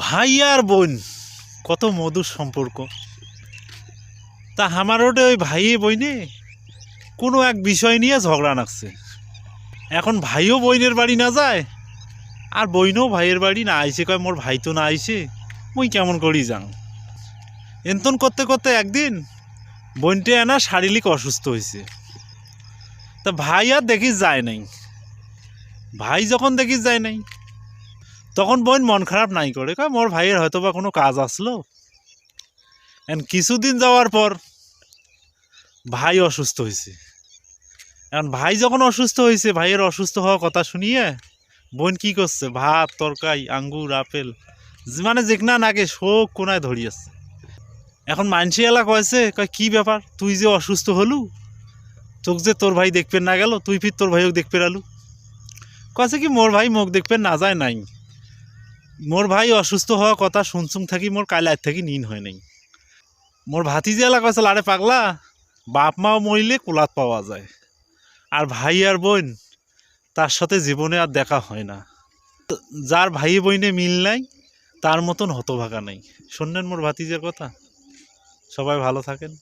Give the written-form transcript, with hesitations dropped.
ভাই আর বোন কত মধুর সম্পর্ক। তা আমার ওটা ওই ভাই বইনে কোনো এক বিষয় নিয়ে ঝগড়া লাগছে। এখন ভাইও বইনের বাড়ি না যায়, আর বইনও ভাইয়ের বাড়ি না আইসে, কয় মোর ভাই তো না আইসে, মুই কেমন করি যাং। এন্তন করতে করতে একদিন বোনটে না শারীরিক অসুস্থ হয়েছে। তা ভাই আর দেখিস যায় নাই। ভাই যখন দেখিস যায় নাই, তখন বোন মন খারাপ নাই করে, কয় মোর ভাইয়ের হয়তো বা কোনো কাজ আসলো। কিছুদিন যাওয়ার পর ভাই অসুস্থ হয়েছে। এখন ভাই যখন অসুস্থ হয়েছে, ভাইয়ের অসুস্থ হওয়া কথা শুনিয়ে বোন কি করছে, ভাত তরকারি আঙ্গুর আপেল মানে যেখানে নাকে শোক কোনায় ধরিয়েছে। এখন মানসি এলা কয়েছে, কয় কি ব্যাপার, তুই যে অসুস্থ হলু, তোক যে তোর ভাই দেখবে না গেল, তুই ফির তোর ভাইও দেখবে আলু। কয়েছে কি মোর ভাই মুখ দেখবে না যায় নাই, মোর ভাই অসুস্থ হওয়া কথা শুনছুম থাকি মোর কাল আজ থাকি নিন হয় নাই। মোর ভাতিজি এলা কয়েছে, আরে পাগলা, বাপ মাও মরিলে কোলাত পাওয়া যায়, আর ভাই আর বোন তার সাথে জীবনে আর দেখা হয় না। যার ভাই বোনে মিল নাই তার মতন হতভাগা নাই। শুনলেন মোর ভাতিজের কথা। সবাই ভালো থাকেন।